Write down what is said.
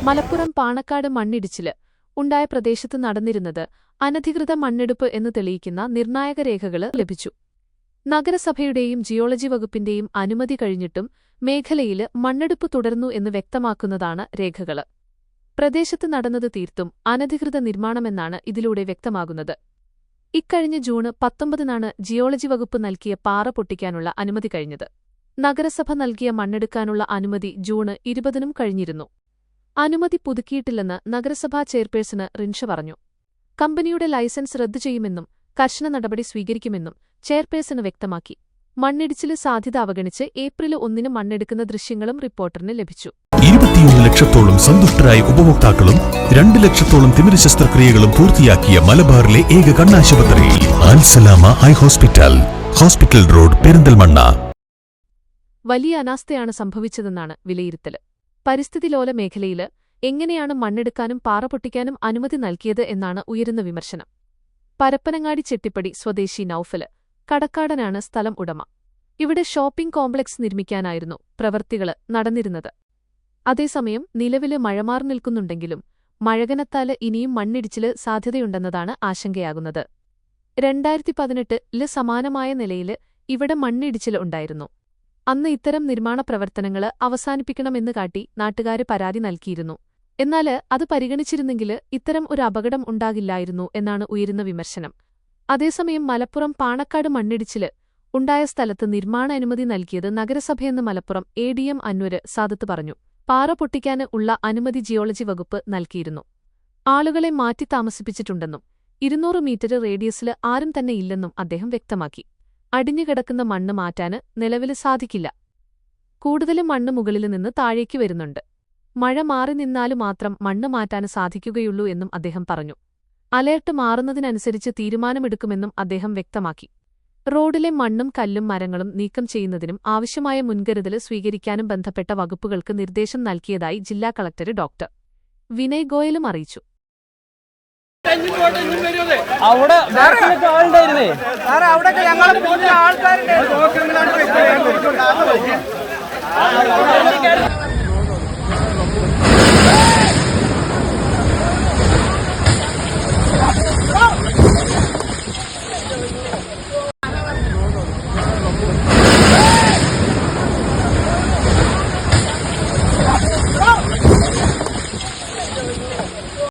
മലപ്പുറം പാണക്കാട് മണ്ണിടിച്ചില് ഉണ്ടായ പ്രദേശത്ത് നടന്നിരുന്നത് അനധികൃത മണ്ണെടുപ്പ് എന്ന് തെളിയിക്കുന്ന നിർണായക രേഖകള് ലഭിച്ചു. നഗരസഭയുടെയും ജിയോളജി വകുപ്പിന്റെയും അനുമതി കഴിഞ്ഞിട്ടും മേഖലയില് മണ്ണെടുപ്പ് തുടർന്നു എന്ന് വ്യക്തമാക്കുന്നതാണ് രേഖകള്. പ്രദേശത്ത് നടന്നത് തീർത്തും അനധികൃത നിർമ്മാണമെന്നാണ് ഇതിലൂടെ വ്യക്തമാകുന്നത്. ഇക്കഴിഞ്ഞ ജൂൺ 19 ജിയോളജി വകുപ്പ് നൽകിയ പാറ പൊട്ടിക്കാനുള്ള അനുമതി കഴിഞ്ഞത്. നഗരസഭ നൽകിയ മണ്ണെടുക്കാനുള്ള അനുമതി ജൂൺ 20 കഴിഞ്ഞിരുന്നു. അനുമതി പുതുക്കിയിട്ടില്ലെന്ന് നഗരസഭാ ചെയർപേഴ്സണ് റിൻഷ പറഞ്ഞു. കമ്പനിയുടെ ലൈസൻസ് റദ്ദു ചെയ്യുമെന്നും കർശന നടപടി സ്വീകരിക്കുമെന്നും ചെയർപേഴ്സണ് വ്യക്തമാക്കി. മണ്ണിടിച്ചില് സാധ്യത അവഗണിച്ച് ഏപ്രിൽ 1 മണ്ണെടുക്കുന്ന ദൃശ്യങ്ങളും റിപ്പോർട്ടറിന് ലഭിച്ചു. 21 ലക്ഷത്തോളം സന്തുഷ്ടരായ ഉപഭോക്താക്കളും 2 ലക്ഷത്തോളം തിമിര ശസ്ത്രക്രിയകളും പൂർത്തിയാക്കിയ മലബാറിലെ ഏക കണ്ണാശുപത്രി Al Salama high hospital, hospital road, Perinthalmanna. വലിയ അനാസ്ഥയാണ് സംഭവിച്ചതെന്നാണ് വിലയിരുത്തല്. പരിസ്ഥിതിലോല മേഖലയില് എങ്ങനെയാണ് മണ്ണെടുക്കാനും പാറ പൊട്ടിക്കാനും അനുമതി നൽകിയത് എന്നാണ് ഉയരുന്ന വിമർശനം. പരപ്പനങ്ങാടി ചെട്ടിപ്പടി സ്വദേശി നൌഫല് കടക്കാടനാണ് സ്ഥലം ഉടമ. ഇവിടെ ഷോപ്പിംഗ് കോംപ്ലക്സ് നിർമ്മിക്കാനായിരുന്നു പ്രവൃത്തികള് നടന്നിരുന്നത്. അതേസമയം നിലവില് മഴമാറി നിൽക്കുന്നുണ്ടെങ്കിലും മഴകനത്താല് ഇനിയും മണ്ണിടിച്ചില് സാധ്യതയുണ്ടെന്നതാണ് ആശങ്കയാകുന്നത്. 2018 സമാനമായ നിലയില് ഇവിടെ മണ്ണിടിച്ചില് ഉണ്ടായിരുന്നു. അന്ന് ഇത്തരം നിർമ്മാണ പ്രവർത്തനങ്ങള് അവസാനിപ്പിക്കണമെന്ന് കാട്ടി നാട്ടുകാര് പരാതി നൽകിയിരുന്നു. എന്നാല് അത് പരിഗണിച്ചിരുന്നെങ്കില് ഇത്തരം ഒരു അപകടം ഉണ്ടാകില്ലായിരുന്നു എന്നാണ് ഉയരുന്ന വിമർശനം. അതേസമയം മലപ്പുറം പാണക്കാട് മണ്ണിടിച്ചില് ഉണ്ടായ സ്ഥലത്ത് നിർമ്മാണ അനുമതി നൽകിയത് നഗരസഭയെന്ന് മലപ്പുറം ADM അൻവര് സാദത്ത് പറഞ്ഞു. പാറ പൊട്ടിക്കാന് ഉള്ള അനുമതി ജിയോളജി വകുപ്പ് നൽകിയിരുന്നു. ആളുകളെ മാറ്റി താമസിപ്പിച്ചിട്ടുണ്ടെന്നും 200 മീറ്റർ റേഡിയസില് ആരും തന്നെ ഇല്ലെന്നും അദ്ദേഹം വ്യക്തമാക്കി. അടിഞ്ഞുകിടക്കുന്ന മണ്ണ് മാറ്റാന് നിലവില് സാധിക്കില്ല. കൂടുതലും മണ്ണ് മുകളില് നിന്ന് താഴേക്ക് വരുന്നുണ്ട്. മഴ മാറി നിന്നാലു മാത്രം മണ്ണ് മാറ്റാന് സാധിക്കുകയുള്ളൂ എന്നും അദ്ദേഹം പറഞ്ഞു. അലേർട്ട് മാറുന്നതിനനുസരിച്ച് തീരുമാനമെടുക്കുമെന്നും അദ്ദേഹം വ്യക്തമാക്കി. റോഡിലെ മണ്ണും കല്ലും മരങ്ങളും നീക്കം ചെയ്യുന്നതിനും ആവശ്യമായ മുൻകരുതല് സ്വീകരിക്കാനും ബന്ധപ്പെട്ട വകുപ്പുകൾക്ക് നിർദ്ദേശം നൽകിയതായി ജില്ലാ കളക്ടർ ഡോക്ടർ വിനയ് ഗോയലും അറിയിച്ചു. അവിടെ ആളുണ്ടായിരുന്നേ, അവിടെ ഞങ്ങൾ ആൾക്കാരുണ്ട്.